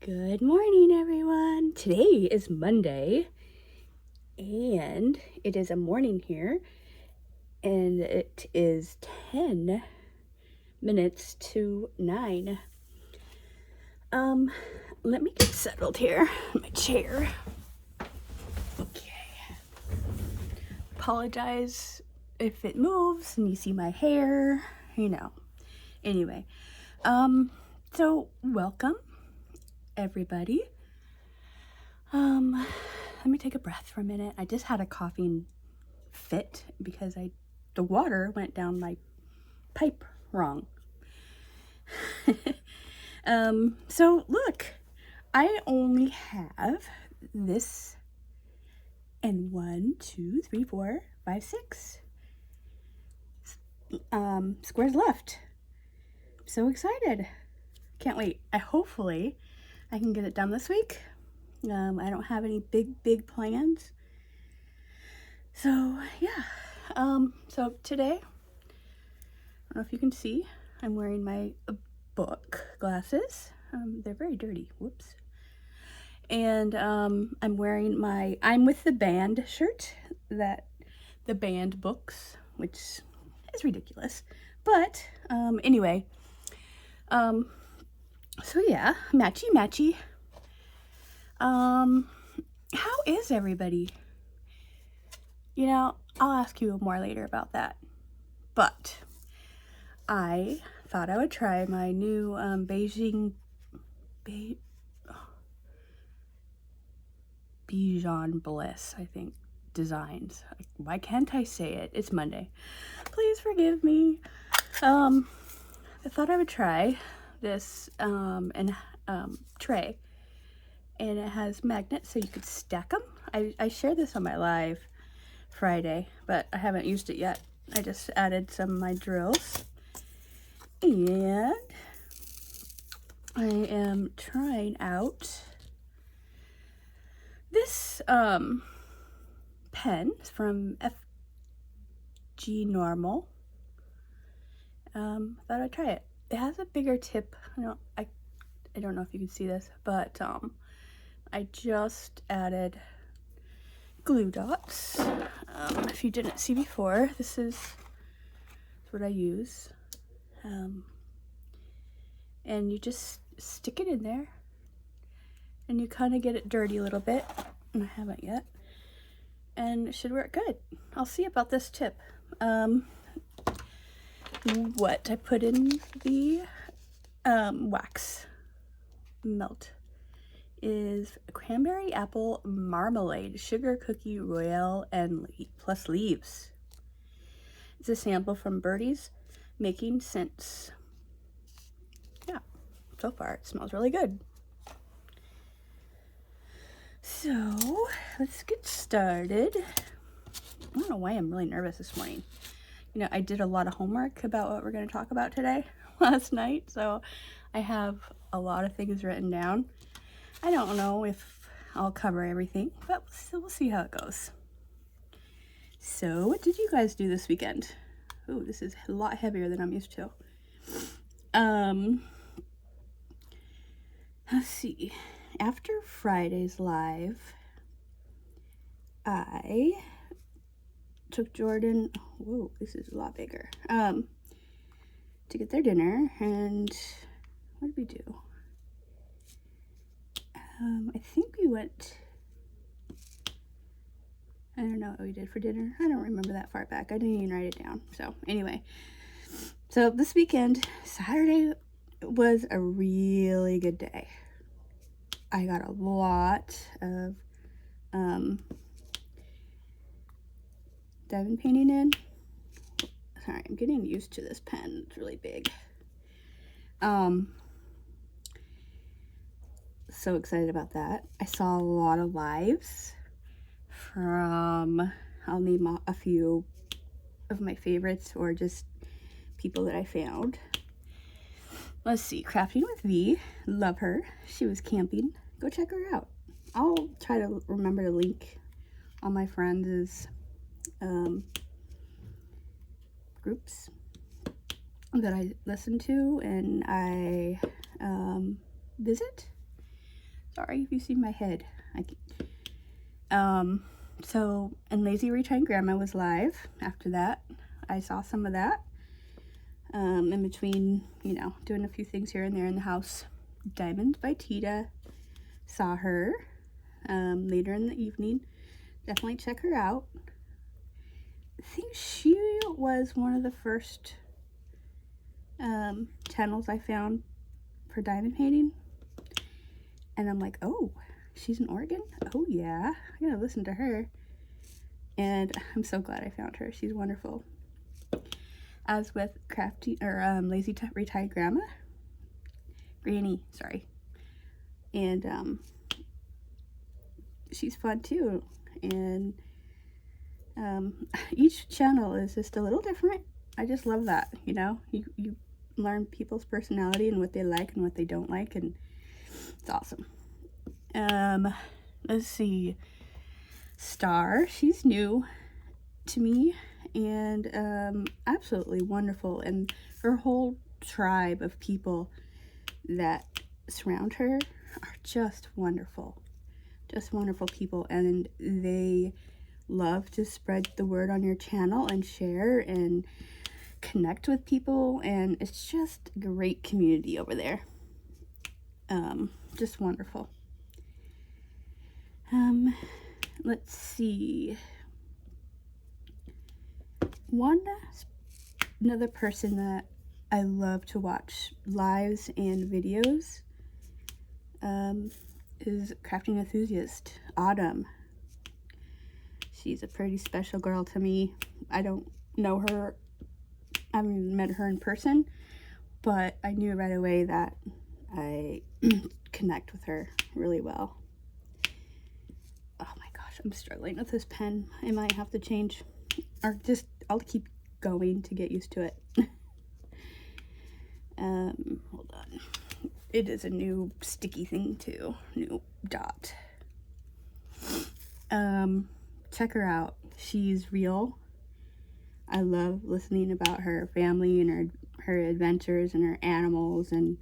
Good morning, everyone. Today is Monday, and it is a morning here, and it is 10 minutes to 9. Let me get settled here in my chair. Okay. Apologize if it moves and you see my hair, Anyway, so welcome, everybody. Let me take a breath for a minute. I just had a coughing fit because the water went down my pipe wrong. So look, I only have this and 1, 2, 3, 4, 5, 6 squares left. So excited. Can't wait. Hopefully I can get it done this week. I don't have any big plans. So yeah. So today, I don't know if you can see, I'm wearing my book glasses. They're very dirty. Whoops. And I'm wearing my I'm with the band shirt, that the band books, which is ridiculous. But anyway, so yeah, matchy. How is everybody? I'll ask you more later about that. But I thought I would try my new Bijan Bliss, I think, designs. Why can't I say it? It's Monday. Please forgive me. I thought I would try this tray. And it has magnets so you could stack them. I shared this on my live Friday, but I haven't used it yet. I just added some of my drills. And I am trying out this pen from FG Normal. Thought I'd try it. It has a bigger tip. I don't know if you can see this, but I just added glue dots. If you didn't see before, this is what I use. And you just stick it in there, and you kind of get it dirty a little bit. And I haven't yet. And it should work good. I'll see about this tip. What I put in the wax melt is cranberry apple marmalade, sugar cookie royale, and plus leaves. It's a sample from Birdie's Making Sense. Yeah, so far it smells really good. So let's get started. I don't know why I'm really nervous this morning. I did a lot of homework about what we're going to talk about today last night, so I have a lot of things written down. I don't know if I'll cover everything, but we'll see how it goes. So, what did you guys do this weekend? Ooh, this is a lot heavier than I'm used to. Let's see. After Friday's live, I took Jordan, whoa, this is a lot bigger, to get their dinner. And what did we do? I think we went, I don't know what we did for dinner. I don't remember that far back. I didn't even write it down. So anyway, so this weekend, Saturday, was a really good day. I got a lot of diamond painting in. Sorry, I'm getting used to this pen. It's really big. So excited about that. I saw a lot of lives from, I'll name a few of my favorites or just people that I found. Let's see, Crafting with V, love her. She was camping. Go check her out. I'll try to remember to link all my friends' groups that I listen to and I visit. Sorry if you see my head. So, and Lazy Retired Grandma was live after that. I saw some of that. In between, you know, doing a few things here and there in the house. Diamond by Tita. Saw her later in the evening. Definitely check her out. I think she was one of the first channels I found for diamond painting. And I'm like, oh, she's in Oregon? Oh yeah, I gotta listen to her. And I'm so glad I found her. She's wonderful. As with Lazy Retired Grandma. Granny, sorry. And she's fun too. And each channel is just a little different. I just love that, you know? You learn people's personality and what they like and what they don't like, and it's awesome. Let's see. Star, she's new to me, and absolutely wonderful. And her whole tribe of people that surround her are just wonderful. Just wonderful people, and they love to spread the word on your channel and share and connect with people, and it's just a great community over there. Just wonderful. Let's see. Another person that I love to watch lives and videos is crafting enthusiast Autumn. She's a pretty special girl to me. I don't know her, I haven't even met her in person, but I knew right away that I connect with her really well. Oh my gosh, I'm struggling with this pen. I might have to change, or just I'll keep going to get used to it. Hold on. It is a new sticky thing too. New dot. Check her out. She's real. I love listening about her family and her adventures and her animals, and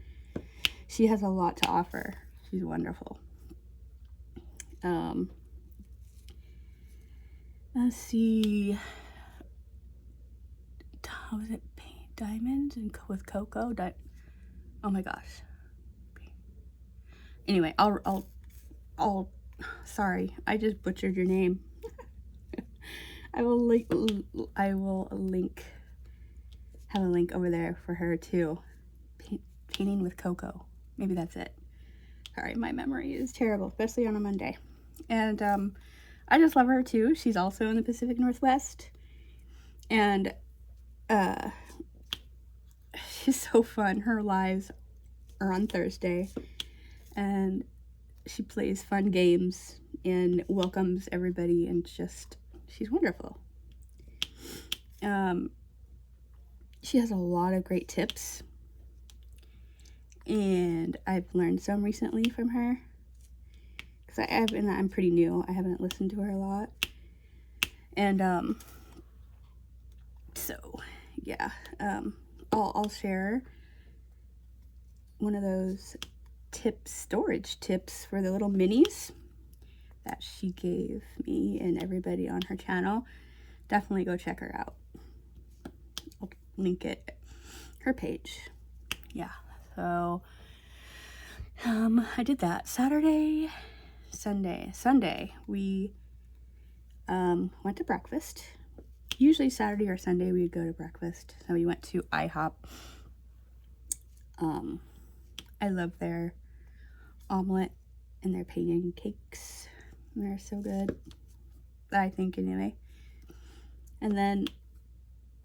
she has a lot to offer. She's wonderful. Let's see. How was it? Diamonds and with cocoa. Oh my gosh. Anyway, I'll. Sorry, I just butchered your name. I will link. Have a link over there for her too. Painting with cocoa. Maybe that's it. Sorry, my memory is terrible, especially on a Monday. And I just love her too. She's also in the Pacific Northwest, and she's so fun. Her lives are on Thursday, and she plays fun games and welcomes everybody, and she's wonderful. She has a lot of great tips, and I've learned some recently from her, because I'm pretty new. I haven't listened to her a lot, and so yeah, I'll share one of those storage tips for the little minis that she gave me and everybody on her channel. Definitely go check her out. I'll link her page. Yeah, so I did that Saturday, Sunday we went to breakfast. Usually Saturday or Sunday we would go to breakfast, so we went to IHOP. I love their omelet and their pancakes. They're so good, I think, anyway. And then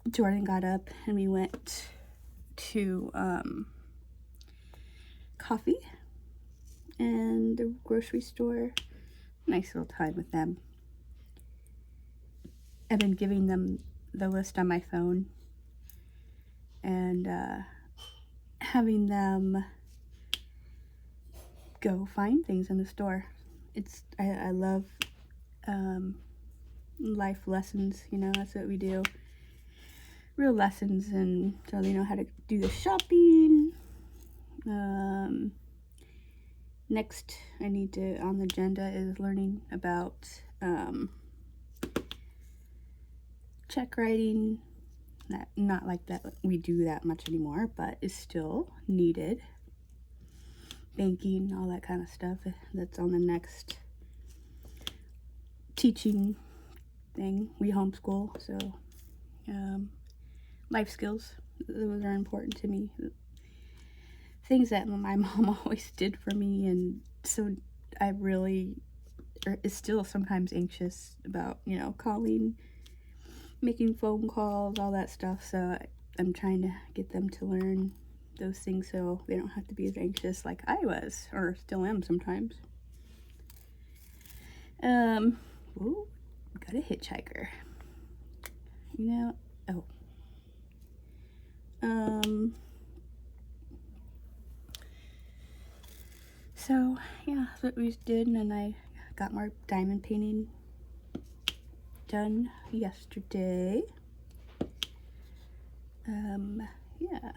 Jordan got up and we went to coffee and the grocery store. Nice little time with them. I've been giving them the list on my phone and having them go find things in the store. I love life lessons, you know, that's what we do. Real lessons, and so they know how to do the shopping, know Next, I need to, on the agenda is learning about check writing. Not like that we do that much anymore, but is still needed. Banking, all that kind of stuff. That's on the next teaching thing. We homeschool, so life skills, those are important to me. Things that my mom always did for me, and so I really is still sometimes anxious about, calling, making phone calls, all that stuff. So I'm trying to get them to learn those things so they don't have to be as anxious like I was, or still am sometimes. Ooh, got a hitchhiker. So yeah, that's what we did, and then I got more diamond painting done yesterday. Yeah.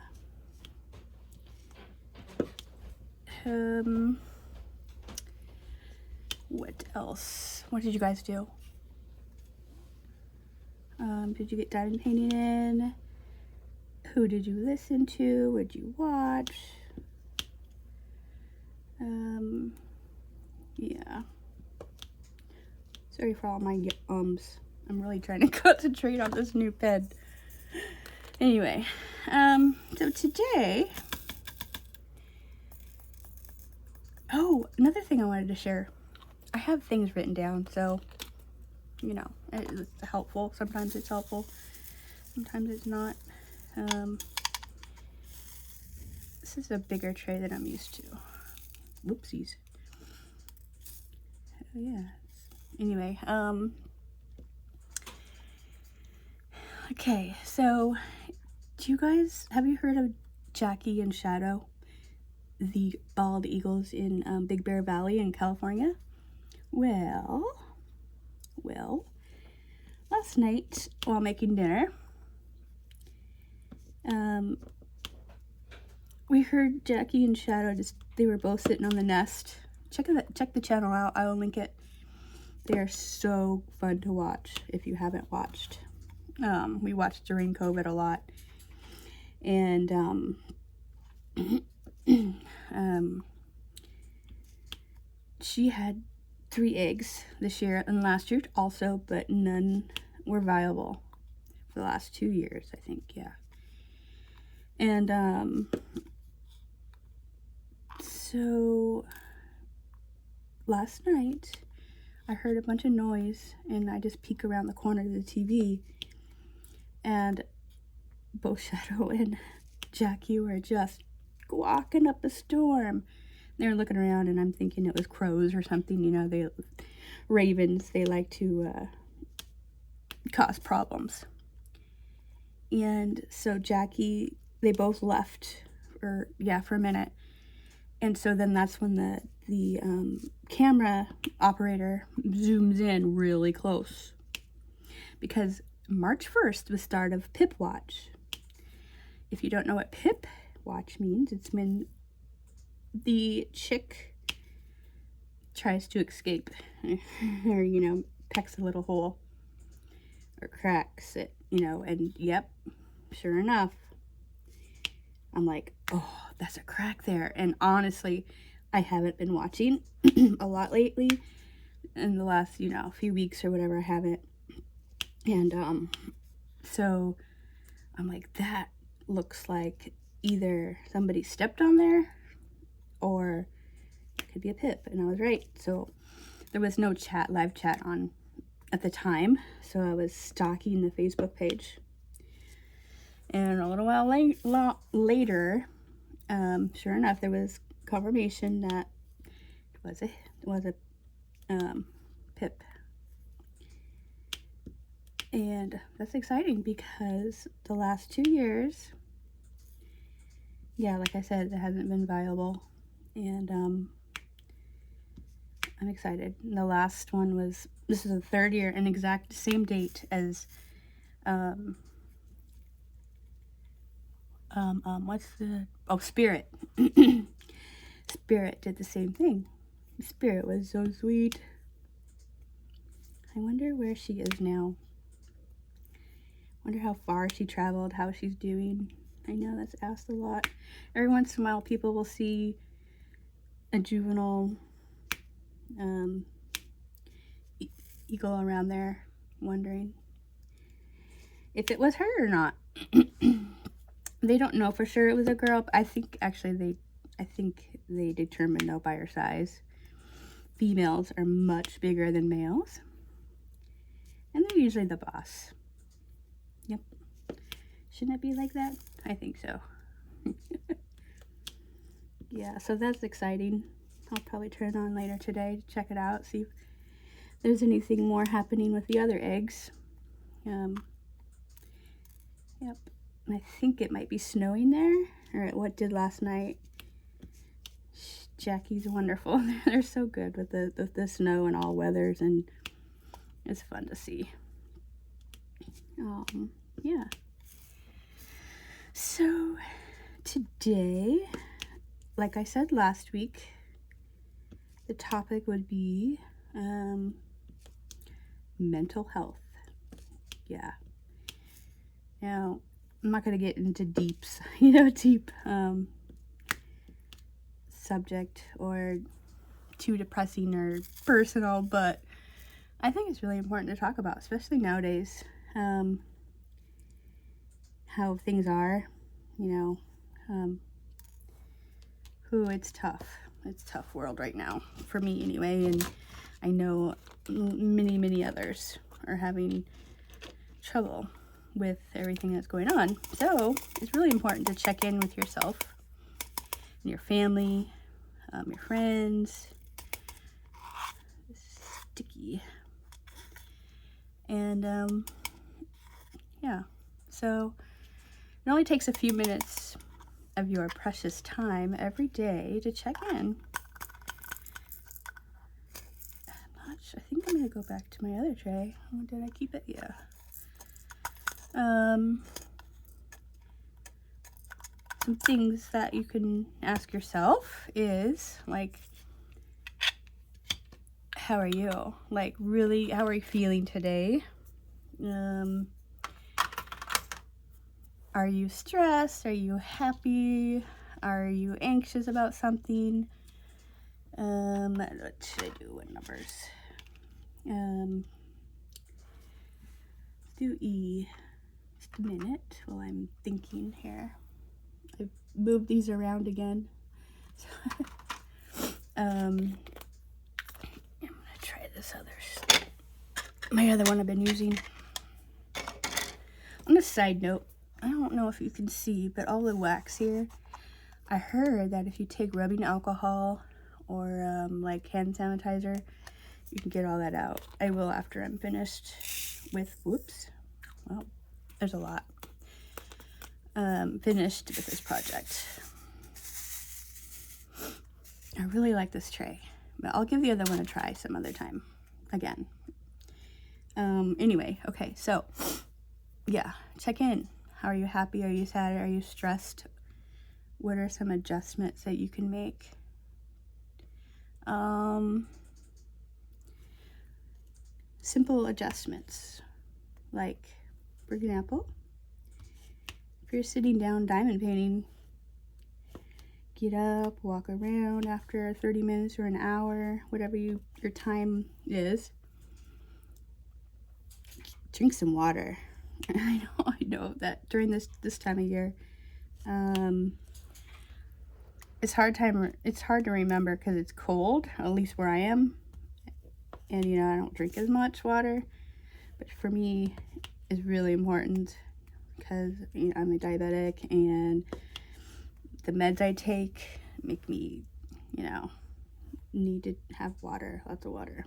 What else? What did you guys do? Did you get diamond painting in? Who did you listen to? What did you watch? Yeah. Sorry for all my ums. I'm really trying to concentrate on this new pen. Anyway, so today, another thing I wanted to share. I have things written down, so, it's helpful. Sometimes it's helpful. Sometimes it's not. This is a bigger tray than I'm used to. Whoopsies. Oh, yeah. Anyway, okay, so have you heard of Jackie and Shadow, the bald eagles in Big Bear Valley in California? Well, last night while making dinner, we heard Jackie and Shadow, they were both sitting on the nest. Check the channel out. I will link it. They are so fun to watch if you haven't watched. We watched during COVID a lot. And she had 3 eggs this year and last year also, but none were viable for the last 2 years, I think. Yeah. And so last night I heard a bunch of noise, and I just peek around the corner of the TV, and both Shadow and Jackie were just walking up a storm. They were looking around, and I'm thinking it was crows or something. Ravens, they like to cause problems. And so Jackie, they both left for a minute. And so then that's when the camera operator zooms in really close, because March 1st was the start of Pip Watch. If you don't know what Pip Watch means, it's when the chick tries to escape or, pecks a little hole or cracks it, and yep, sure enough, I'm like, oh, that's a crack there. And honestly, I haven't been watching a lot lately. In the last, few weeks or whatever, I haven't. And so I'm like, that looks like either somebody stepped on there or it could be a Pip. And I was right. So there was no live chat on at the time. So I was stalking the Facebook page. And a little while later, sure enough, there was confirmation that it was a Pip. And that's exciting because the last 2 years, like I said, it hasn't been viable. And I'm excited. And the last one this is the 3rd year, an exact same date as Spirit. Spirit did the same thing. Spirit was so sweet. I wonder where she is now. Wonder how far she traveled, how she's doing. I know that's asked a lot. Every once in a while, people will see a juvenile eagle around there, wondering if it was her or not. They don't know for sure it was a girl, but I think they determined though by her size. Females are much bigger than males, and they're usually the boss. Yep. Shouldn't it be like that? I think so. Yeah, so that's exciting. I'll probably turn it on later today to check it out, see if there's anything more happening with the other eggs. Yep. I think it might be snowing there, or what did last night. Jackie's wonderful. They're so good with the snow and all weathers, and it's fun to see. Yeah. So today, like I said last week, the topic would be mental health. Yeah. Now, I'm not going to get into deep subject or too depressing or personal, but I think it's really important to talk about, especially nowadays, how things are, it's tough. It's a tough world right now, for me anyway, and I know many others are having trouble with everything that's going on. So it's really important to check in with yourself and your family, your friends. This is sticky. And yeah, so it only takes a few minutes of your precious time every day to check in. I think I'm gonna go back to my other tray. Oh, did I keep it? Yeah. Some things that you can ask yourself is like, how are you? Like, really, how are you feeling today? Are you stressed? Are you happy? Are you anxious about something? What should I do? What numbers? Do E. Just a minute while I'm thinking here. I've moved these around again. I'm gonna try this my other one I've been using. On a side note, I don't know if you can see, but all the wax here, I heard that if you take rubbing alcohol or like hand sanitizer, you can get all that out. I will after I'm finished with, whoops, well, there's a lot. Finished with this project. I really like this tray, but I'll give the other one a try some other time again. Anyway, okay, so yeah, check in. How are you happy? Are you sad? Are you stressed? What are some adjustments that you can make? Simple adjustments, like, for example, if you're sitting down diamond painting, get up, walk around after 30 minutes or an hour, whatever your time is. Drink some water. I know that during this time of year, it's hard to remember because it's cold, at least where I am, and I don't drink as much water, but for me it's really important because I'm a diabetic, and the meds I take make me need to have water, lots of water.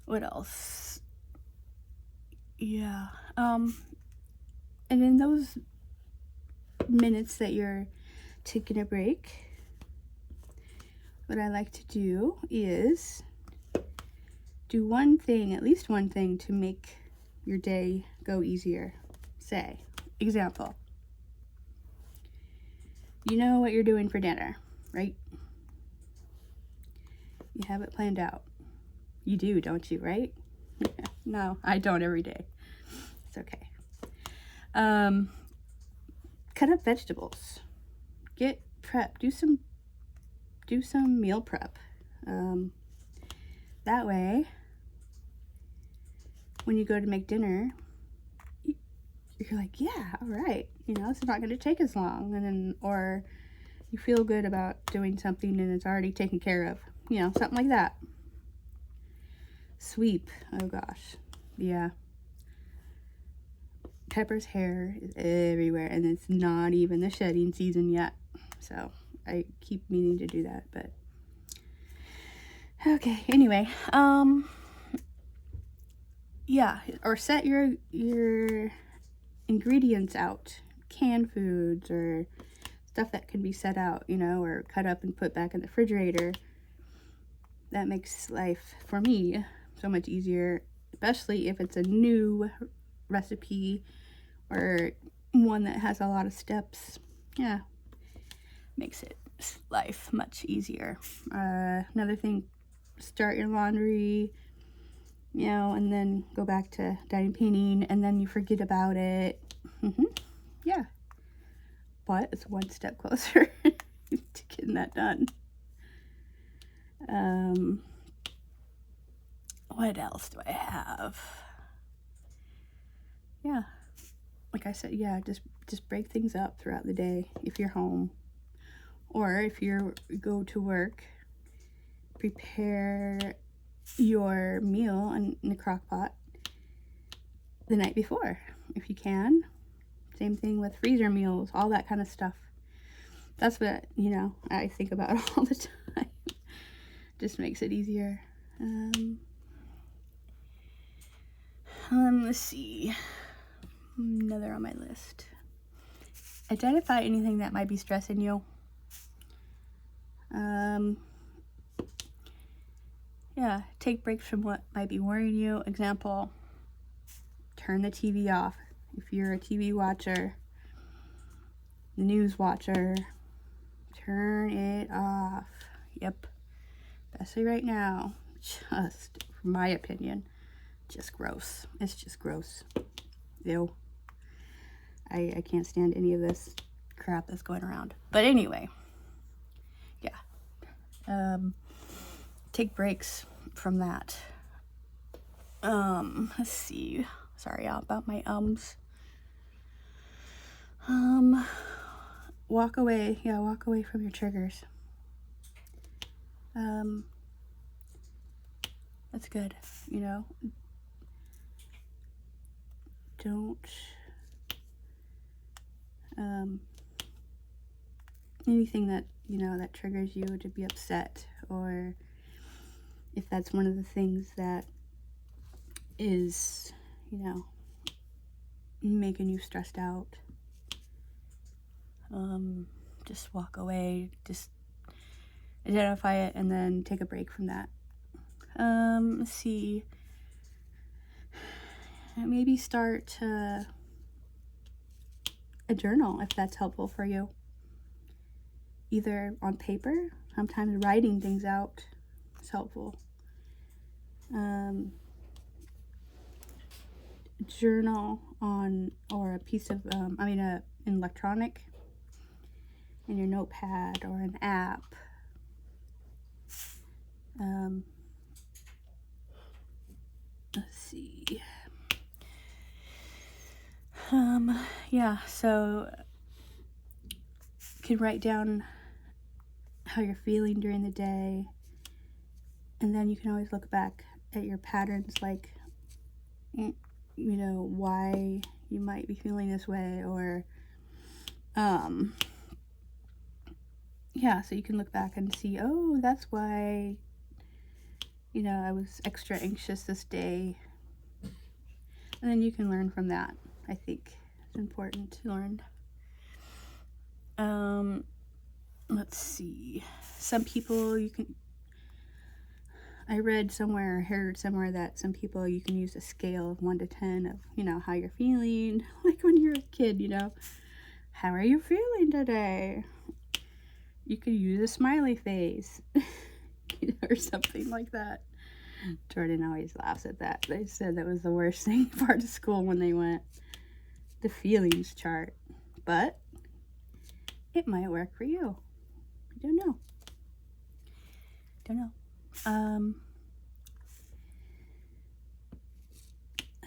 What else? Yeah. And in those minutes that you're taking a break, what I like to do is do one thing, at least one thing, to make your day go easier. Say, example, You know what you're doing for dinner, right? You have it planned out. You do, don't you, right? No, I don't every day. It's okay. Cut up vegetables. Get prep. Do some meal prep. That way, when you go to make dinner, you're like, yeah, all right, you know, it's not going to take as long, and then, or you feel good about doing something and it's already taken care of, you know, something like that. Sweep. Oh gosh, yeah. Pepper's hair is everywhere, and it's not even the shedding season yet, so I keep meaning to do that, but okay. Anyway, yeah, or set your ingredients out, canned foods or stuff that can be set out, you know, or cut up and put back in the refrigerator. That makes life, for me, so much easier, especially if it's a new recipe or one that has a lot of steps. Yeah, makes it life much easier. Another thing, start your laundry, you know, and then go back to dining painting, and then you forget about it. Yeah, but it's one step closer to getting that done. What else do I have? Yeah, like I said, yeah, just break things up throughout the day if you're home, or if you go to work, prepare your meal in the crock pot the night before if you can. Same thing with freezer meals, all that kind of stuff. That's what, you know, I think about all the time. Just makes it easier. Let's see. Another on my list. Identify anything that might be stressing you. Yeah, take breaks from what might be worrying you. Example, turn the TV off. If you're a TV watcher, the news watcher, turn it off. Yep. Especially right now. Just, from my opinion, just gross. It's just gross. Ew. I can't stand any of this crap that's going around. But anyway, yeah. Take breaks from that. Let's see. Sorry about my ums. Walk away. Yeah, walk away from your triggers. That's good. You know, don't anything that, you know, that triggers you to be upset, or if that's one of the things that is, you know, making you stressed out, just walk away, just identify it, and then take a break from that. Let's see, maybe start a journal if that's helpful for you, either on paper. Sometimes writing things out is helpful. Journal on, or a piece of, an electronic, in your notepad or an app. Let's see. Yeah, so you can write down how you're feeling during the day, and then you can always look back at your patterns, like, you know, why you might be feeling this way, or yeah, so you can look back and see, oh, that's why, you know, I was extra anxious this day, and then you can learn from that. I think it's important to learn. Let's see, some people I read somewhere, or heard somewhere, that some people, you can use a scale of 1 to 10 of, you know, how you're feeling, like when you're a kid, you know, How are you feeling today? You could use a smiley face or something like that. Jordan always laughs at that. They said that was the worst thing part of school when they went the feelings chart, but it might work for you. I don't know.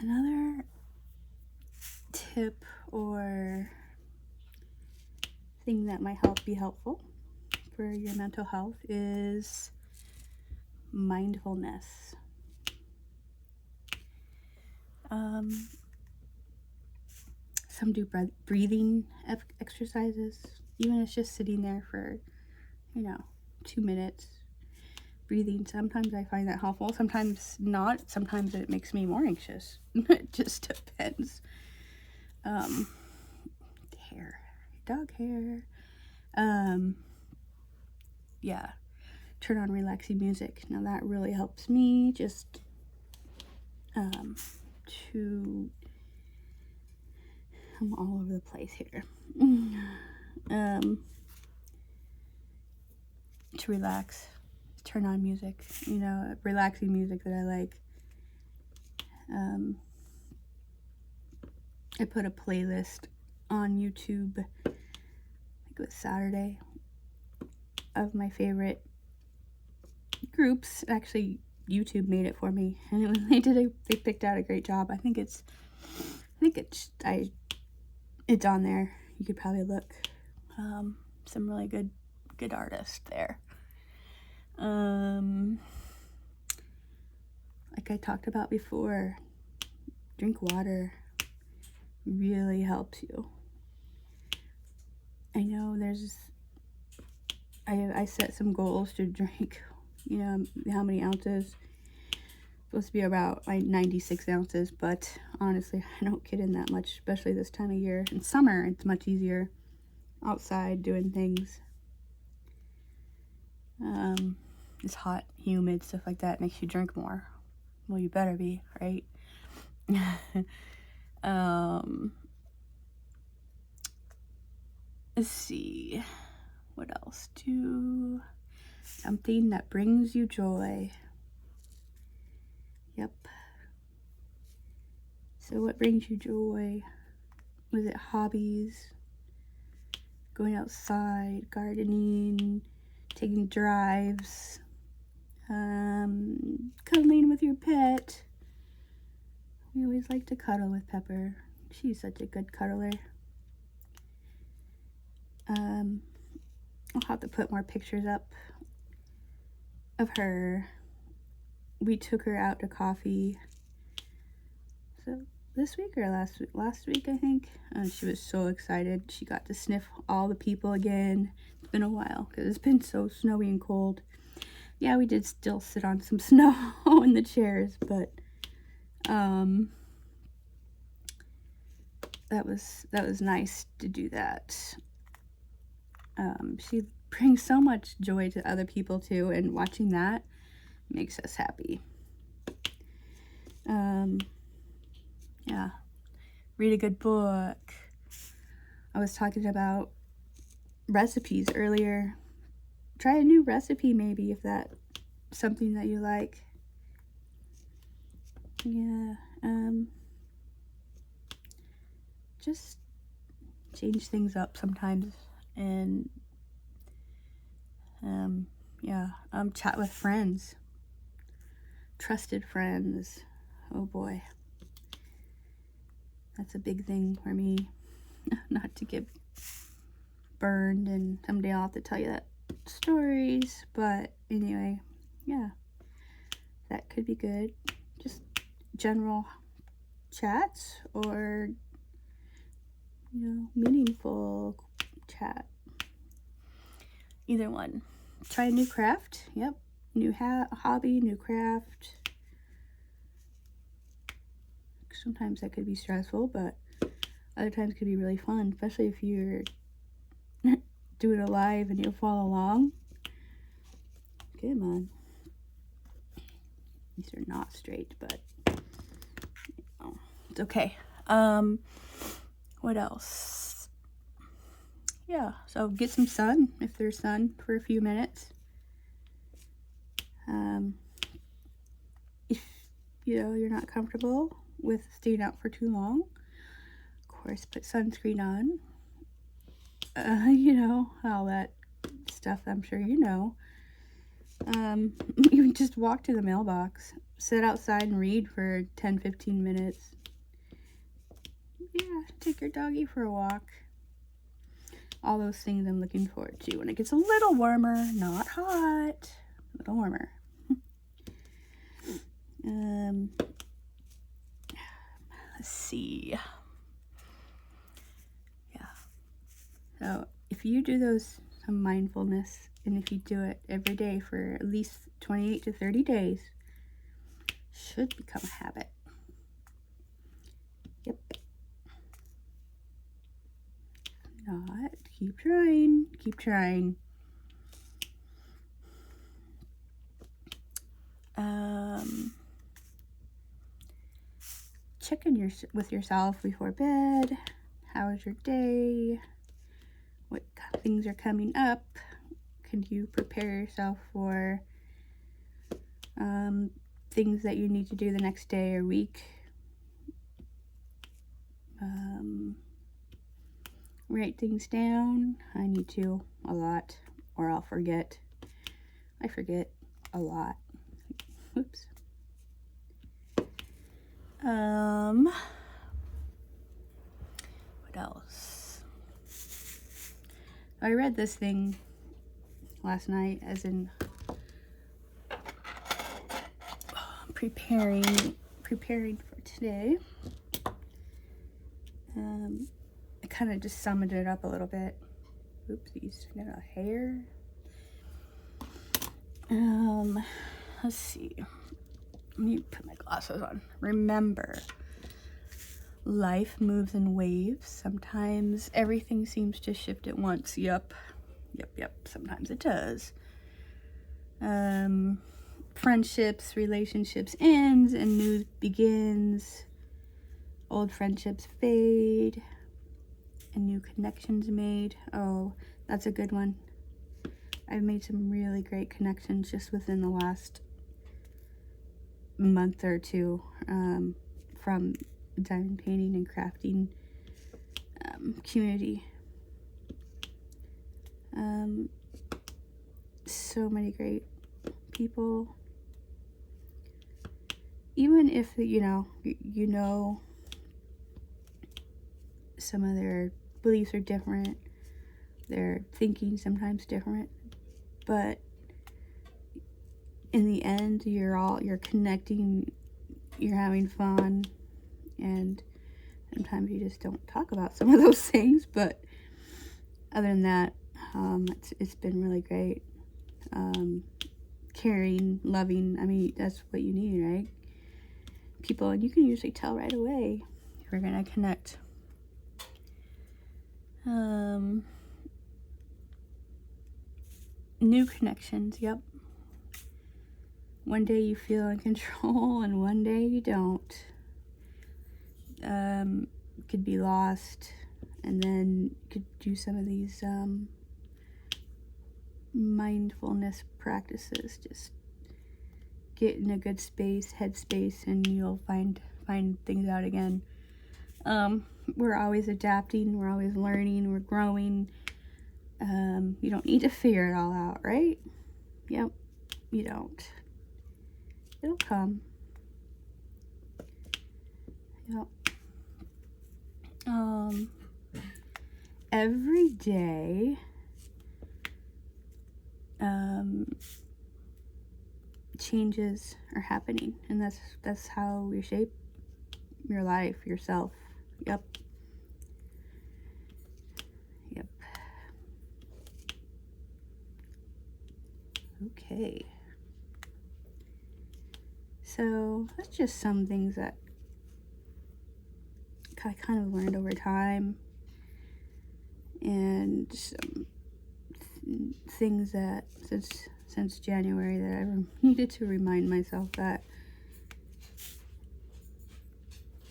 Another tip or thing that might be helpful for your mental health is mindfulness. Some do breathing exercises, even if it's just sitting there for 2 minutes breathing. Sometimes I find that helpful, sometimes not. Sometimes it makes me more anxious. It just depends. Dog hair. Yeah, turn on relaxing music. Now that really helps me just to, I'm all over the place here. To relax, turn on music, relaxing music that I like. I put a playlist on YouTube, I think it was Saturday, of my favorite groups. Actually, YouTube made it for me, and they picked out a great job. I think it's on there. You could probably look. Some really good artists there. Like I talked about before, drink water. Really helps you. I know I set some goals to drink, how many ounces. Supposed to be about like 96 ounces, but honestly, I don't get in that much, especially this time of year. In summer, it's much easier outside doing things. It's hot, humid, stuff like that makes you drink more. Well, you better be, right? Let's see, what else? Do something that brings you joy. Yep. So what brings you joy? Was it hobbies? Going outside, gardening, taking drives, cuddling with your pet. We always like to cuddle with Pepper. She's such a good cuddler. I'll have to put more pictures up of her. We took her out to coffee. So this week or last week I think. She was so excited. She got to sniff all the people again. It's been a while because it's been so snowy and cold. Yeah, we did still sit on some snow in the chairs, but that was nice to do that. She brings so much joy to other people too, and watching that makes us happy. Yeah, read a good book. I was talking about recipes earlier. Try a new recipe maybe, if that's something that you like. Yeah, just change things up sometimes. And chat with friends, trusted friends. Oh boy, that's a big thing for me. Not to get burned, and someday I'll have to tell you that stories, but anyway, yeah, that could be good. Just general chats, or meaningful chat. Either one. Try a new craft. Yep. New hobby, new craft. Sometimes that could be stressful, but other times it could be really fun, especially if you're doing it live and you'll follow along. Come on. These are not straight, but it's okay. What else? yeah, so get some sun if there's sun for a few minutes. If you're not comfortable with staying out for too long, of course, put sunscreen on. All that stuff, I'm sure you know. You just walk to the mailbox, sit outside and read for 10-15 minutes. Yeah, take your doggy for a walk. All those things I'm looking forward to when it gets a little warmer, not hot, a little warmer. Let's see. Yeah. So if you do some mindfulness, and if you do it every day for at least 28 to 30 days, should become a habit. Yep. Not, keep trying. Check in with yourself before bed. How was your day? What things are coming up? Can you prepare yourself for things that you need to do the next day or week? Write things down. I need to a lot, or I'll forget. I forget a lot. Oops. What else? I read this thing last night, as in preparing for today. I kind of just summed it up a little bit. Oopsies, I got a hair. Let's see. Let me put my glasses on. Remember, life moves in waves. Sometimes everything seems to shift at once. Yep. Sometimes it does. Friendships, relationships ends and new begins. Old friendships fade and new connections made. Oh, that's a good one. I've made some really great connections just within the last month or two, from diamond painting and crafting community. So many great people. Even if you know some of their beliefs are different, their thinking sometimes different, but in the end you're connecting, you're having fun, and sometimes you just don't talk about some of those things, but other than that, it's been really great. Caring, loving, I mean, that's what you need, right? People, and you can usually tell right away if you're gonna connect. New connections, yep. One day you feel in control and one day you don't. Could be lost, and then you could do some of these mindfulness practices. Just get in a good headspace, and you'll find things out again. We're always adapting, we're always learning, we're growing. You don't need to figure it all out, right? Yep, you don't. It'll come. Yep. Every day, changes are happening, and that's how you shape your life, yourself. Yep. Okay. So that's just some things that I kind of learned over time, and some things that since January that I needed to remind myself that.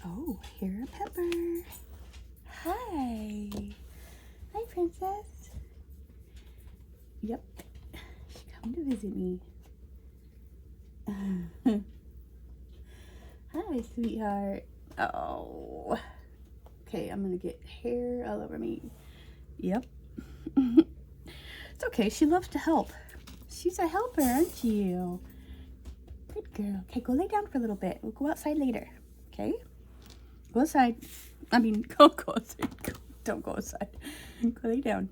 Oh, here a pepper. Hi, princess. princess? Yep. She come to visit me. Hi, sweetheart. Oh. Okay, I'm gonna get hair all over me. Yep. It's okay. She loves to help. She's a helper, aren't you? Good girl. Okay, go lay down for a little bit. We'll go outside later. Okay? Go outside. I mean, go outside. Don't go outside. Go lay down.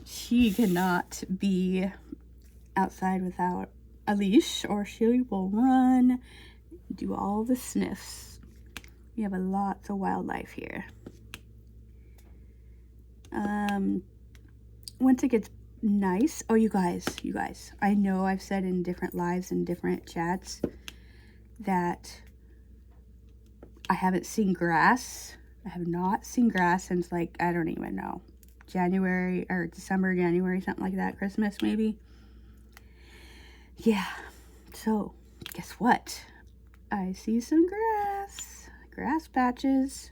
She cannot be outside without a leash, or she will run, do all the sniffs. We have a lot of wildlife here. Once it gets nice, oh, you guys, I know I've said in different lives and different chats that I haven't seen grass. I have not seen grass since, like, I don't even know, January or December, January, something like that. Christmas, maybe. Yeah. So, guess what? I see some grass patches.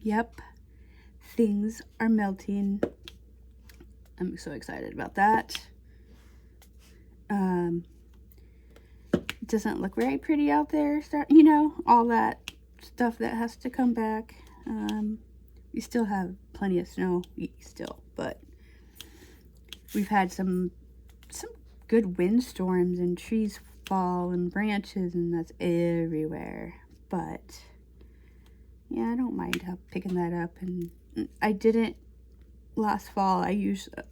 Yep. Things are melting. I'm so excited about that. It doesn't look very pretty out there. You know, all that stuff that has to come back. We still have plenty of snow still, but we've had some good windstorms and trees fall and branches, and that's everywhere. But yeah, I don't mind picking that up. And I didn't last fall.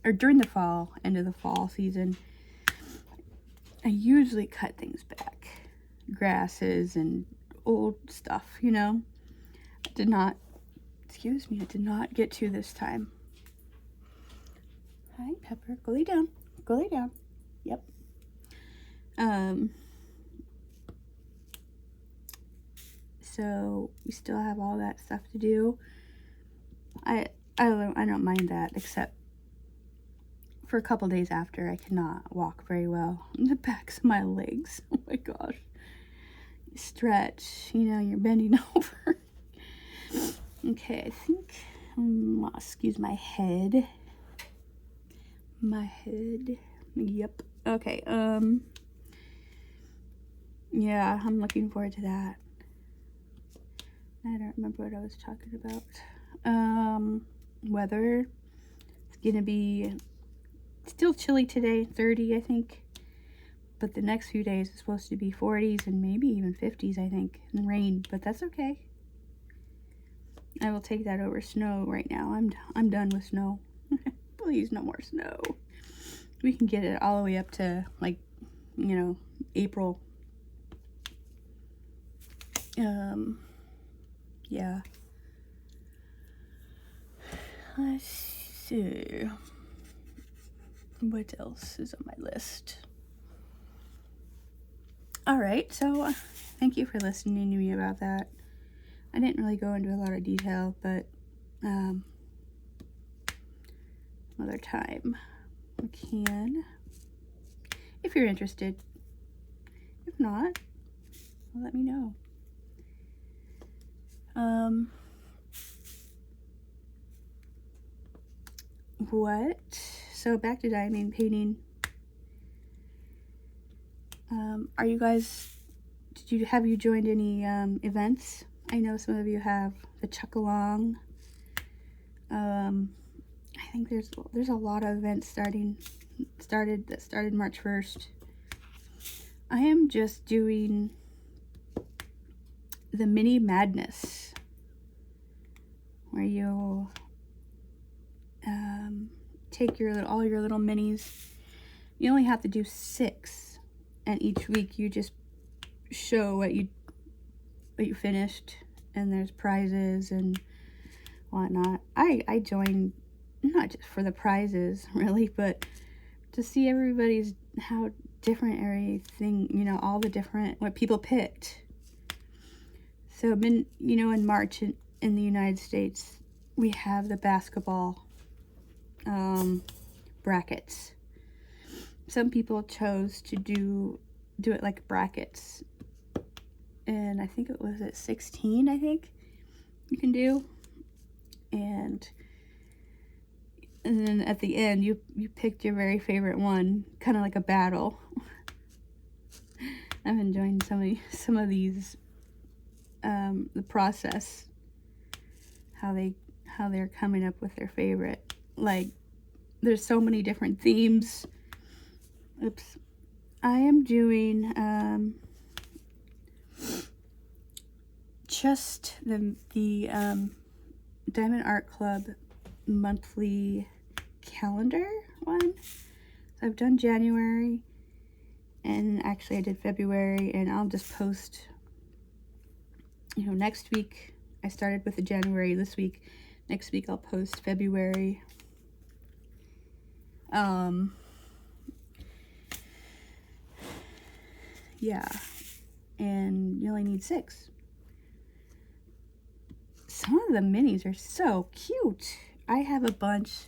Or during the fall, end of the fall season, I usually cut things back, grasses and old stuff, you know. I did not get to this time. Hi, Pepper. Go lay down. Go lay down. Yep. So we still have all that stuff to do. I don't mind that, except for a couple days after, I cannot walk very well. The backs of my legs. Oh my gosh. You stretch, you know, you're bending over. Okay, I think excuse my head. Yep. Okay, yeah, I'm looking forward to that. I don't remember what I was talking about. Weather. It's gonna be still chilly today, 30, I think. But the next few days is supposed to be 40s and maybe even 50s, I think, and rain. But that's okay. I will take that over snow right now. I'm done with snow. Please, no more snow. We can get it all the way up to, like, you know, April. Yeah. Let's see. What else is on my list? Alright, so thank you for listening to me about that. I didn't really go into a lot of detail, but another time we can, if you're interested. If not, well, let me know. So back to diamond painting. Are you guys, have you joined any events? I know some of you have the Chuck-along. I think there's a lot of events that started March 1st. I am just doing the mini madness, where you take all your little minis. You only have to do 6, and each week you just show what you finished, and there's prizes and whatnot. I joined not just for the prizes really, but to see everybody's, how different everything, you know, all the different what people picked. So in March in the United States, we have the basketball brackets. Some people chose to do it like brackets, and I think it was at 16, I think you can do. And And then at the end, you picked your very favorite one, kind of like a battle. I'm enjoying some of these, the process, how they're coming up with their favorite. Like, there's so many different themes. Oops. I am doing just the Diamond Art Club monthly calendar one. So I've done January, and actually I did February, and I'll just post, next week. I started with the January this week. Next week I'll post February. Yeah, and you only need 6. Some of the minis are so cute. I have a bunch,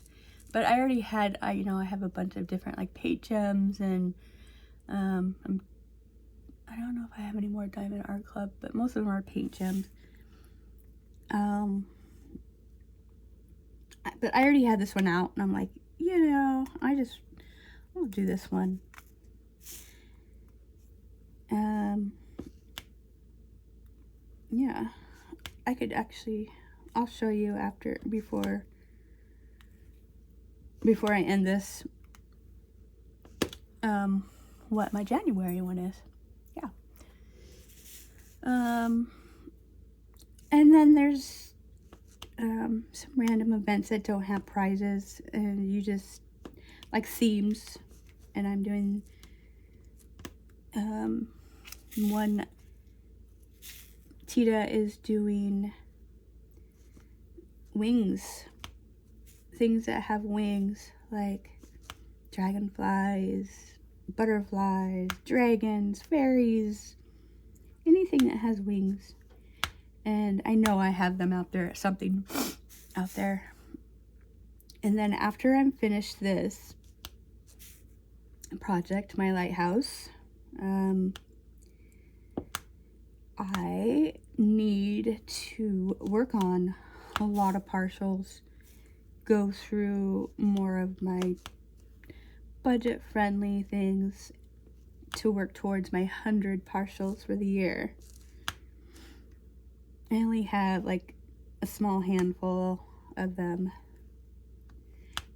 but I already had, I have a bunch of different like paint gems, and I don't know if I have any more Diamond Art Club, but most of them are paint gems. But I already had this one out, and I'm like, I'll do this one. Yeah, I could actually, I'll show you before I end this, what my January one is. Yeah. And then there's some random events that don't have prizes, and you just like themes. And I'm doing one. Tita is doing wings, things that have wings, like dragonflies, butterflies, dragons, fairies, anything that has wings. And I know I have them out there, something out there. And then after I'm finished this project, my lighthouse, I need to work on a lot of partials, go through more of my budget-friendly things to work towards my 100 partials for the year. I only have like a small handful of them.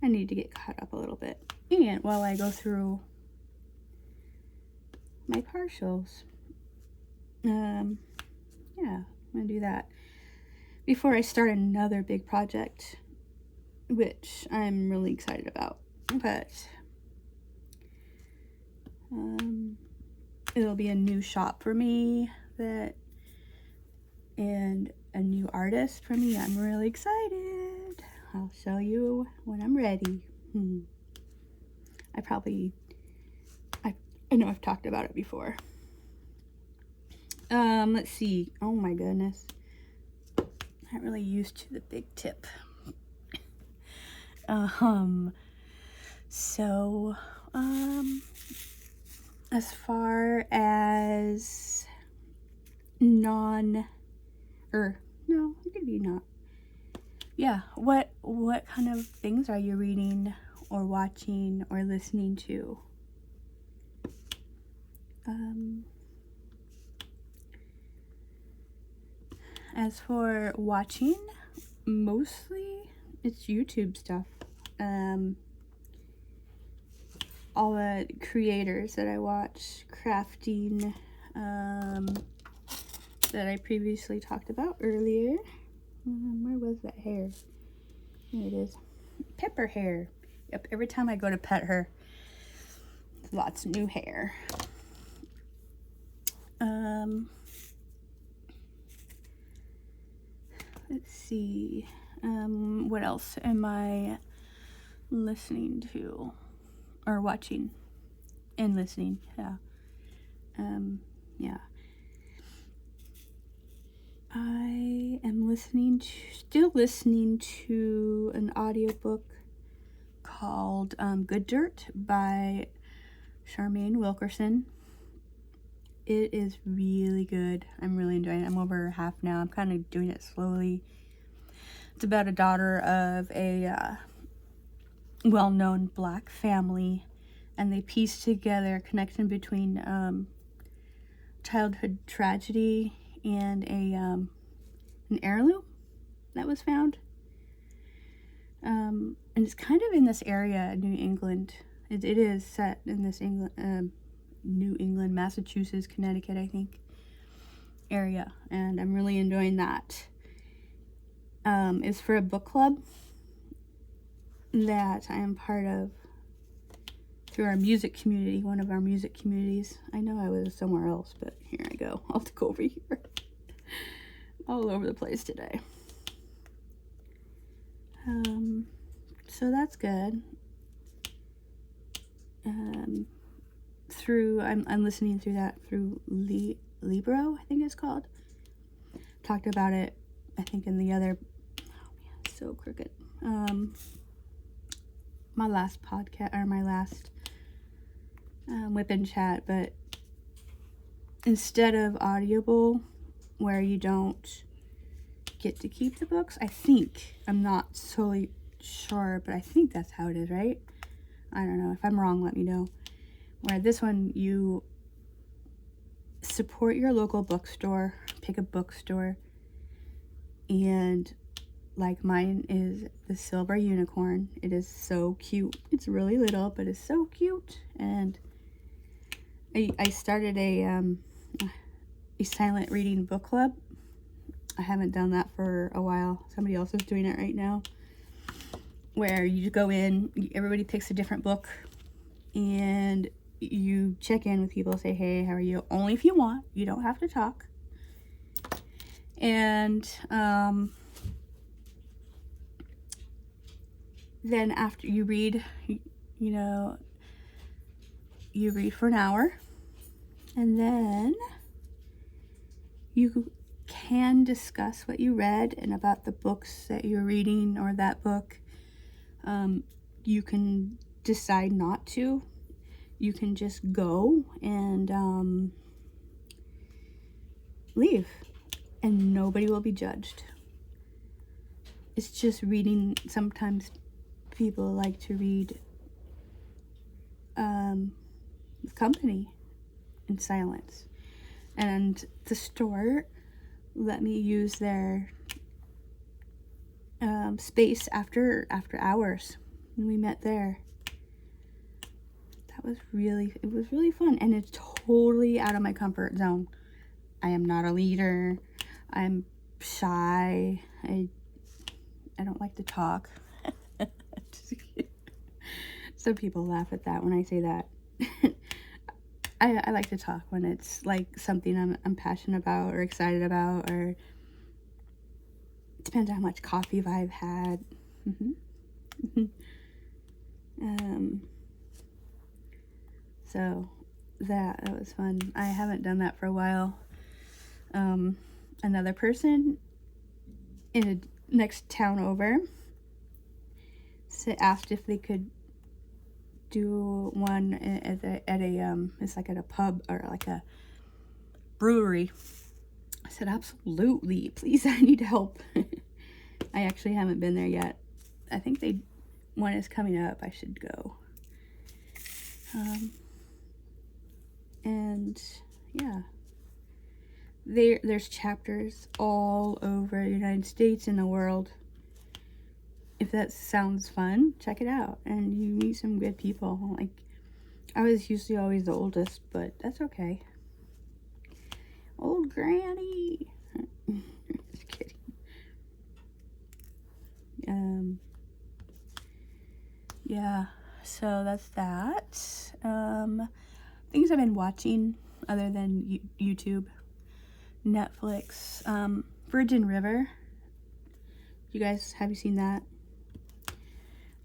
I need to get caught up a little bit. And while I go through my partials, yeah, I'm gonna do that before I start another big project, which I'm really excited about. But it'll be a new shop for me, and a new artist for me. I'm really excited. I'll show you when I'm ready. I know I've talked about it before. Let's see. Oh my goodness. Not really used to the big tip. So, as far as it could be not. Yeah, what kind of things are you reading or watching or listening to? As for watching, mostly it's YouTube stuff. All the creators that I watch, crafting, that I previously talked about earlier. Where was that hair? Here it is. Pepper hair. Yep, every time I go to pet her, lots of new hair. Let's see. What else am I listening to or watching and listening? Yeah. Yeah. I am still listening to an audiobook called Good Dirt by Charmaine Wilkerson. It is really good. I'm really enjoying it. I'm over half now. I'm kind of doing it slowly. It's about a daughter of a well-known Black family, and they piece together a connection between childhood tragedy and an heirloom that was found. And it's kind of in this area, New England. It is set in this New England, Massachusetts, Connecticut, I think, area, and I'm really enjoying that. It's for a book club that I am part of through our music community, one of our music communities. I know I was somewhere else, but here I go. I'll go over here. All over the place today. So that's good. I'm listening through that through Libro, I think it's called. Talked about it, I think, in the other, so crooked. My last podcast, or my last WIP and Chat, but instead of Audible, where you don't get to keep the books, I'm not totally sure, but I think that's how it is, right? I don't know. If I'm wrong, let me know. Where this one, you support your local bookstore, pick a bookstore, and like mine is the Silver Unicorn. It is so cute. It's really little, but it's so cute. And I started a silent reading book club. I haven't done that for a while. Somebody else is doing it right now. Where you go in, everybody picks a different book, and you check in with people, say, hey, how are you? Only if you want. You don't have to talk. And then after you read, you read for an hour, and then you can discuss what you read and about the books that you're reading or that book. You can decide not to. You can just go and leave, and nobody will be judged. It's just reading. Sometimes people like to read with company in silence, and the store let me use their space after hours, and we met there. It was really fun, and it's totally out of my comfort zone. I am not a leader. I'm shy. I don't like to talk. Some people laugh at that when I say that. I like to talk when it's like something I'm passionate about or excited about, or it depends on how much coffee I've had. So that was fun. I haven't done that for a while. Another person in the next town over asked if they could do one at a it's like at a pub or like a brewery. I said, absolutely, please, I need help. I actually haven't been there yet. I think one is coming up. I should go. And yeah, there's chapters all over the United States and the world. If that sounds fun, check it out, and you meet some good people. Like, I was usually always the oldest, but that's okay. Old granny. Just kidding. Yeah, so that's that. Things I've been watching other than YouTube, Netflix, Virgin River. Have you seen that?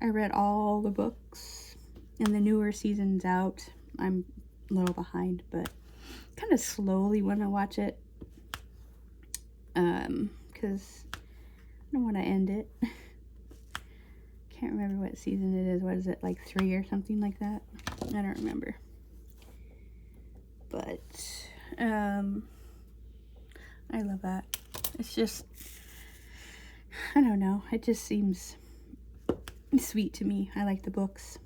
I read all the books, and the newer season's out. I'm a little behind, but kind of slowly want to watch it, because I don't want to end it. Can't remember what season it is. What is it, like 3 or something like that? I don't remember. But I love that. It's just, I don't know, it just seems sweet to me. I like the books.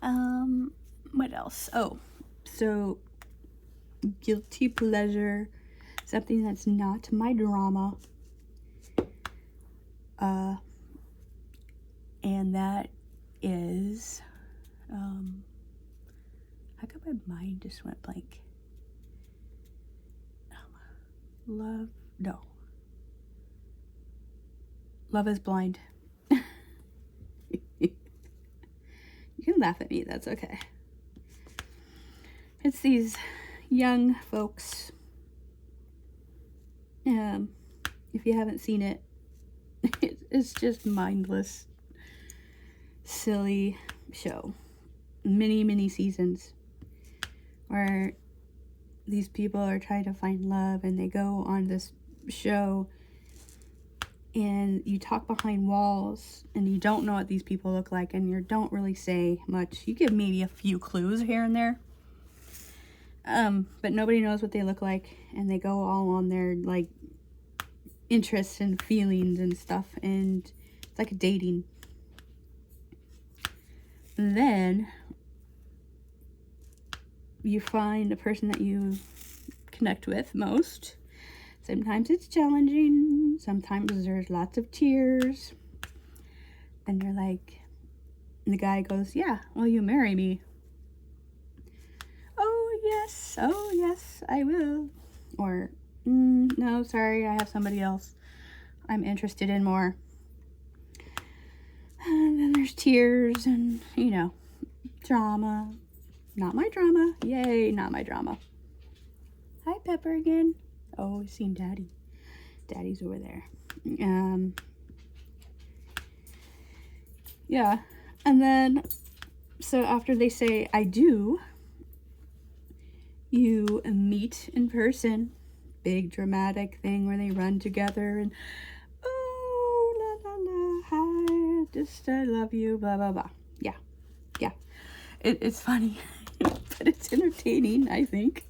What else? Oh, so guilty pleasure, something that's not my drama. And that is, how come my mind just went blank? Love is Blind. You can laugh at me, that's okay. It's these young folks. If you haven't seen it, it's just mindless, silly show. Many seasons where these people are trying to find love, and they go on this show, and you talk behind walls, and you don't know what these people look like, and you don't really say much. You give maybe a few clues here and there, but nobody knows what they look like, and they go all on their like interests and feelings and stuff, and it's like a dating. And then you find a person that you connect with most. Sometimes it's challenging, sometimes there's lots of tears, and you're like, and the guy goes, yeah, will you marry me? Oh yes, I will. Or, no, sorry, I have somebody else I'm interested in more. And then there's tears and, drama. Not my drama. Yay, not my drama. Hi, Pepper again. Oh, we've seen Daddy. Daddy's over there. Yeah. And then, so after they say, I do, you meet in person. Big dramatic thing where they run together and, oh, la, la, la, hi, just, I love you, blah, blah, blah. Yeah. It's funny, but it's entertaining, I think.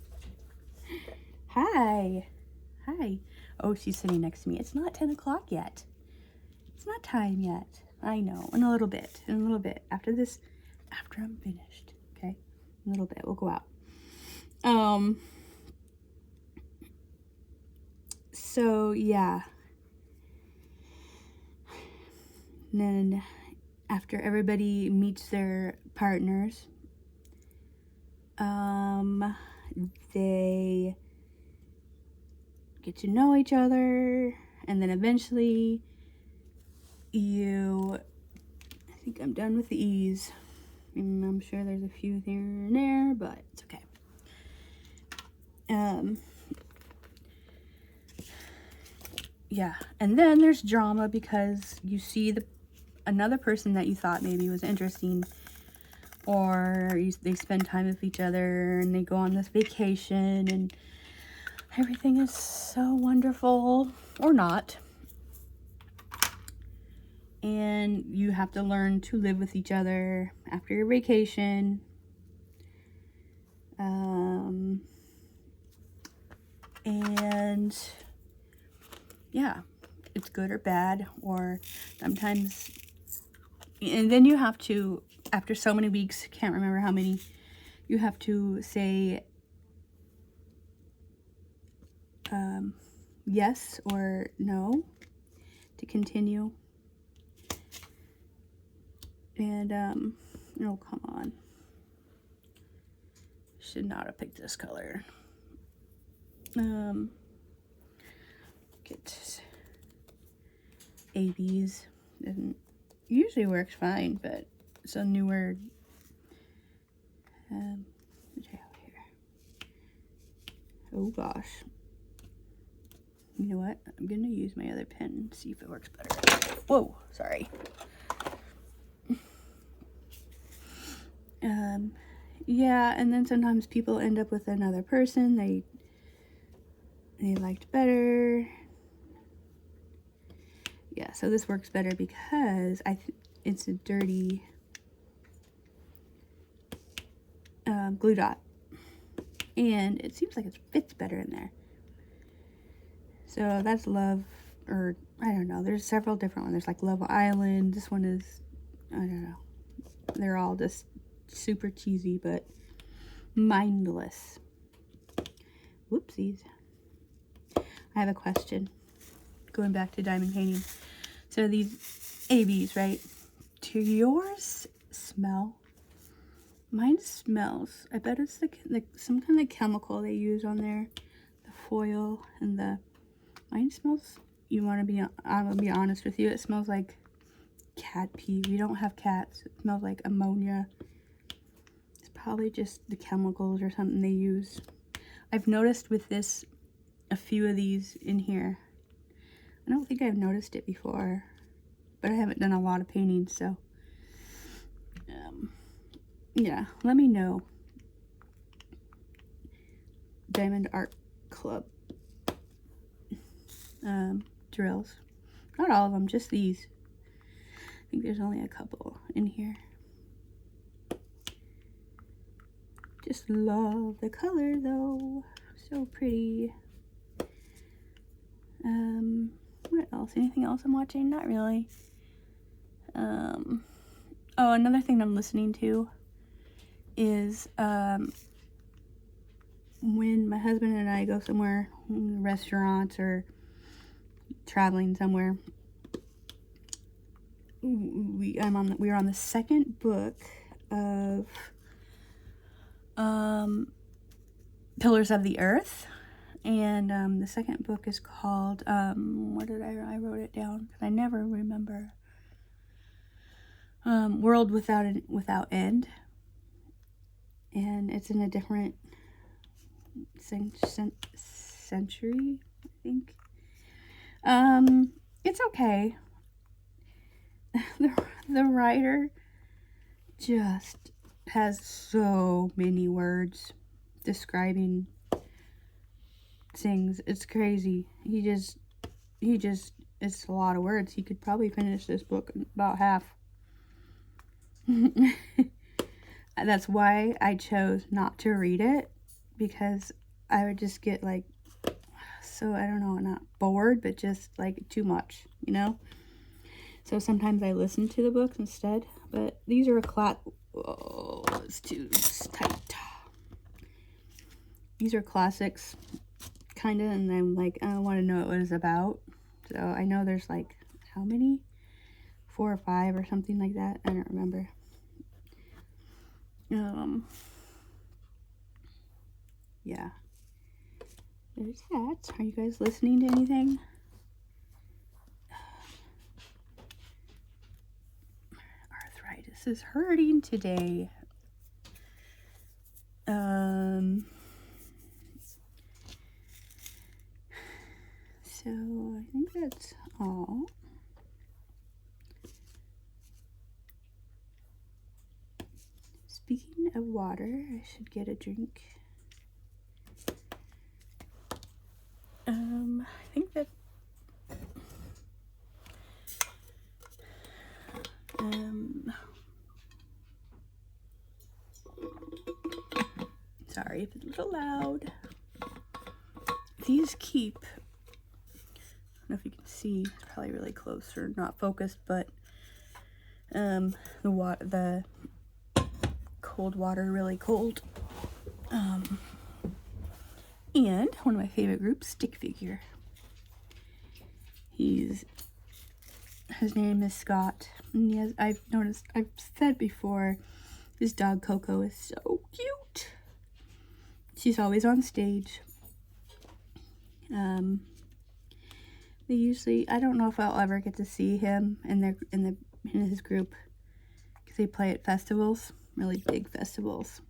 Hi. Oh, she's sitting next to me. It's not 10 o'clock yet. It's not time yet. I know. In a little bit. After I'm finished. Okay? In a little bit. We'll go out. So, yeah. And then, after everybody meets their partners, they get to know each other, and then eventually I think I'm done with the E's. I'm sure there's a few here and there, but it's okay. Yeah, and then there's drama because you see another person that you thought maybe was interesting, or they spend time with each other, and they go on this vacation, and everything is so wonderful, or not. And you have to learn to live with each other after your vacation. And yeah, it's good or bad, or sometimes, and then you have to, after so many weeks, can't remember how many, you have to say yes or no to continue. And oh, come on, should not have picked this color. Get ABs. Doesn't usually works fine, but it's a newer material here. Oh gosh. You know what? I'm gonna use my other pen and see if it works better. Whoa, sorry. Yeah, and then sometimes people end up with another person they liked better. Yeah, so this works better because it's a dirty glue dot, and it seems like it fits better in there. So that's love, or I don't know. There's several different ones. There's like Love Island. This one is, I don't know. They're all just super cheesy, but mindless. Whoopsies. I have a question. Going back to diamond painting. So these ABs, right? Do yours smell? Mine smells. I bet it's the some kind of chemical they use on there. The foil and the... Mine smells... I'm gonna be honest with you. It smells like cat pee. We don't have cats. It smells like ammonia. It's probably just the chemicals or something they use. I've noticed with this, a few of these in here. I don't think I've noticed it before, but I haven't done a lot of painting, so yeah, let me know. Diamond Art Club drills. Not all of them, just these. I think there's only a couple in here. Just love the color though. So pretty. What else? Anything else I'm watching? Not really. Oh, another thing I'm listening to is when my husband and I go somewhere, restaurants or traveling somewhere, we're on the second book of Pillars of the Earth, and the second book is called what did I wrote it down because I never remember. World Without End, and it's in a different century, I think. It's okay. The writer just has so many words describing things. It's crazy. He just it's a lot of words. He could probably finish this book in about half. That's why I chose not to read it, because I would just get like, so I don't know, not bored, but just like too much, you know? So sometimes I listen to the books instead, but these are oh, it's too tight. These are classics, kind of, and I'm like, I want to know what it's about. So I know there's like, how many? 4 or 5 or something like that. I don't remember. Yeah. There's that. Are you guys listening to anything? Arthritis is hurting today. So I think that's all. Speaking of water, I should get a drink. I think that sorry if it's a little loud. These keep, I don't know if you can see, it's probably really close or not focused, but the cold water really cold. And one of my favorite groups, Stick Figure. His name is Scott, and I've said before, his dog Coco is so cute. She's always on stage. They usually, I don't know if I'll ever get to see him in his group, because they play at festivals, really big festivals.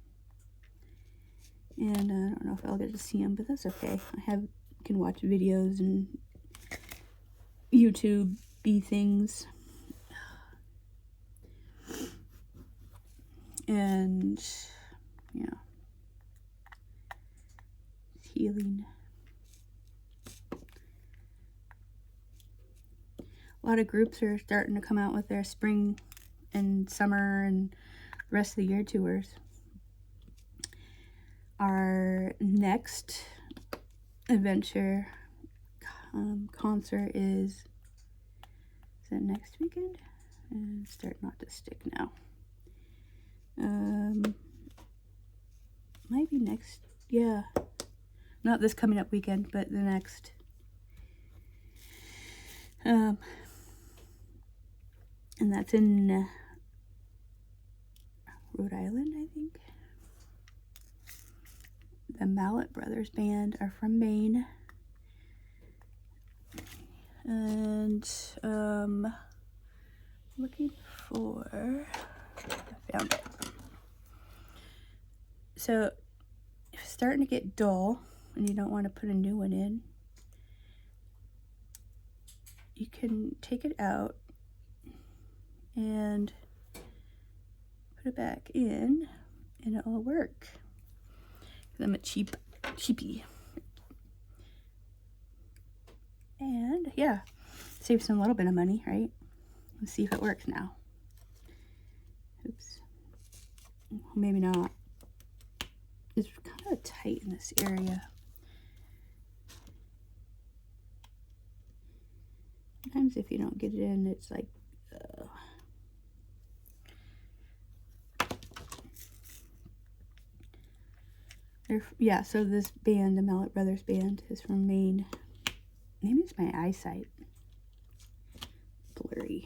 And I don't know if I'll get to see him, but that's okay. Can watch videos and YouTube things. And yeah, healing. A lot of groups are starting to come out with their spring and summer and the rest of the year tours. Our next adventure concert is Is it next weekend? And start not to stick now. Might be next, yeah. Not this coming up weekend, but the next. And that's in Rhode Island, I think. The Mallet Brothers Band are from Maine. And looking for, I found it. So if it's starting to get dull and you don't want to put a new one in, you can take it out and put it back in and it will work. I'm a cheapie. And yeah, save some little bit of money, right? Let's see if it works now. Oops. Maybe not. It's kind of tight in this area. Sometimes if you don't get it in, it's like, yeah, so this band, the Mallet Brothers Band, is from Maine. Maybe it's my eyesight. Blurry.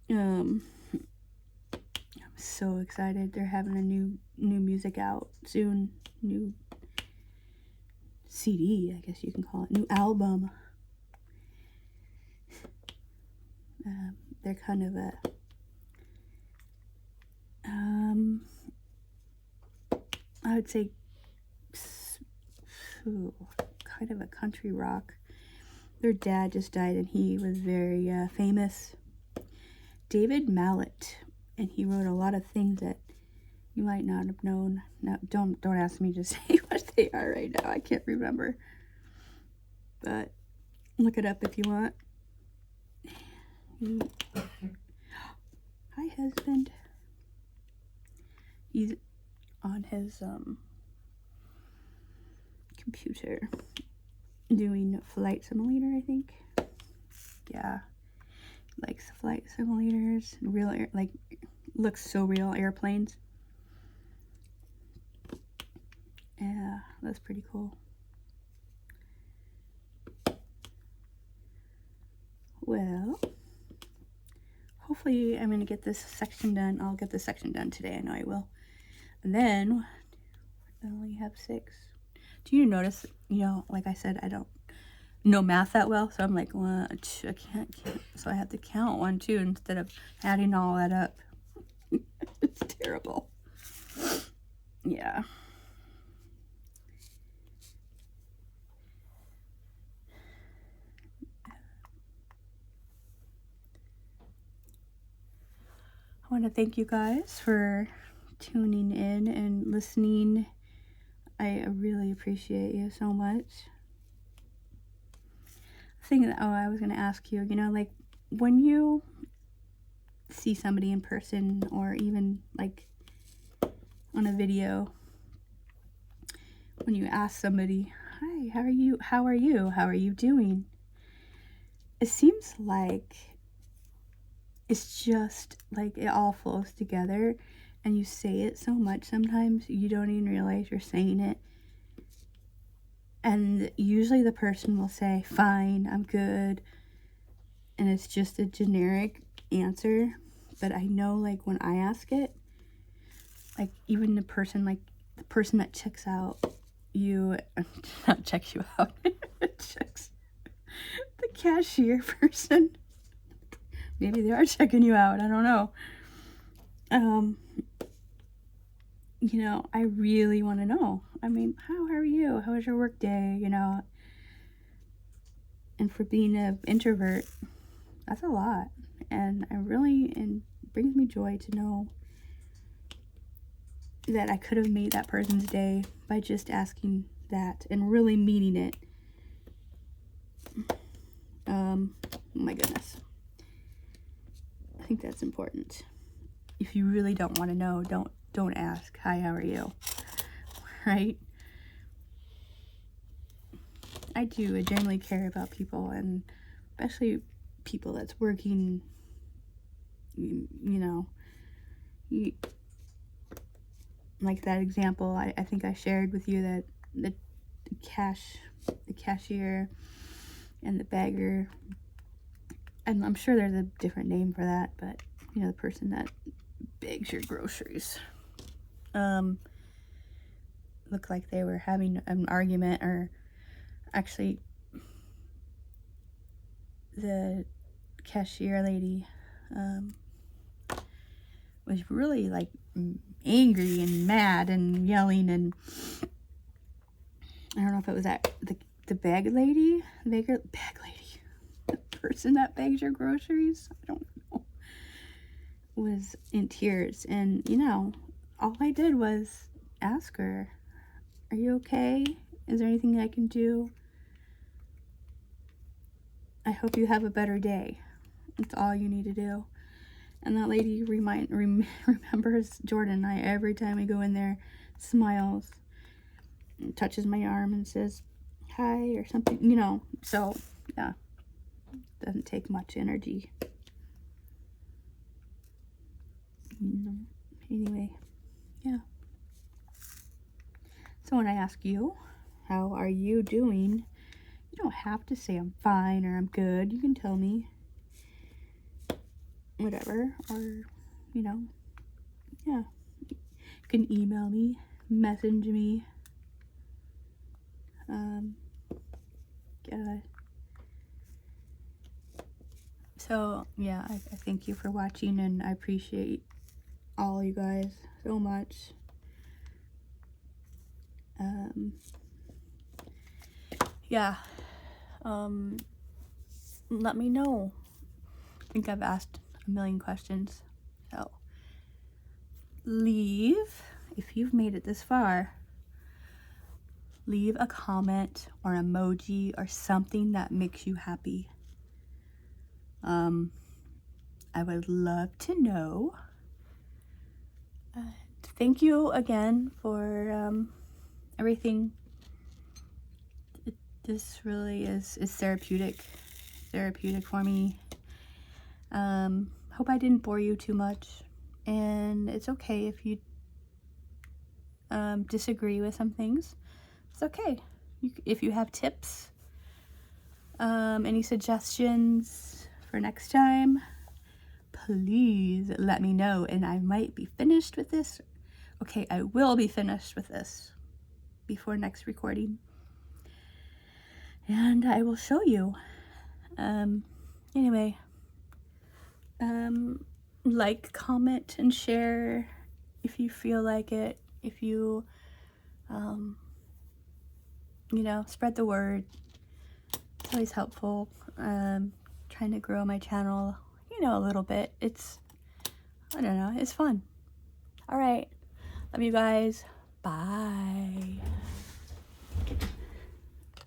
I'm so excited. They're having a new music out soon. New CD, I guess you can call it. New album. They're kind of a I would say kind of a country rock. Their dad just died and he was very famous. David Mallet, and he wrote a lot of things that you might not have known. No, don't ask me to say what they are right now. I can't remember. But look it up if you want. Hi, husband. He's on his computer doing Flight Simulator, I think. Yeah, likes flight simulators, real air, like looks so real, airplanes. Yeah, that's pretty cool. Well, hopefully I'm going to get this section done. I'll get this section done today. I know I will. And then I only have 6. Do you notice, you know, like I said, I don't know math that well. So I'm like, well, I can't. So I have to count 1, 2 instead of adding all that up. It's terrible. Yeah. I want to thank you guys for tuning in and listening. I really appreciate you so much. I was going to ask you, you know, like when you see somebody in person or even like on a video, when you ask somebody, hi, how are you? How are you doing? It seems like it's just like it all flows together and you say it so much sometimes you don't even realize you're saying it. And usually the person will say, fine, I'm good. And it's just a generic answer. But I know, like, when I ask it, like, even the person that checks out you, not checks you out, checks the cashier person. Maybe they are checking you out. I don't know. You know, I really want to know. I mean, how are you? How was your work day? You know, and for being an introvert, that's a lot. And it brings me joy to know that I could have made that person's day by just asking that and really meaning it. Oh my goodness. I think that's important. If you really don't want to know, don't ask, hi, how are you? Right? I generally care about people, and especially people that's working, you know, you, like that example I think I shared with you, that the cashier and the bagger, and I'm sure there's a different name for that, but you know, the person that bags your groceries, looked like they were having an argument, or actually the cashier lady was really like angry and mad and yelling, and I don't know if it was that the bag lady, the person that bags your groceries, I don't know, was in tears. And you know, all I did was ask her, "Are you okay? Is there anything I can do? I hope you have a better day." That's all you need to do. And that lady remembers Jordan and I every time we go in there, smiles, and touches my arm and says hi or something, you know. So yeah, doesn't take much energy, you know. Anyway, yeah. So when I ask you, how are you doing, you don't have to say I'm fine or I'm good. You can tell me whatever, or you know, yeah, you can email me, message me, yeah. So yeah, I thank you for watching, and I appreciate all you guys so much. Yeah, let me know. I think I've asked a million questions, so leave, if you've made it this far, leave a comment or emoji or something that makes you happy. I would love to know. Thank you again for everything. This really is therapeutic for me. Hope I didn't bore you too much, and it's okay if you disagree with some things. It's okay. If you have tips, any suggestions for next time, please let me know, and I might be finished with this. Okay, I will be finished with this before next recording, and I will show you. Anyway, like, comment, and share if you feel like it. If you, you know, spread the word. It's always helpful. Trying to grow my channel, you know, a little bit. It's, I don't know, it's fun. All right. Love you guys. Bye.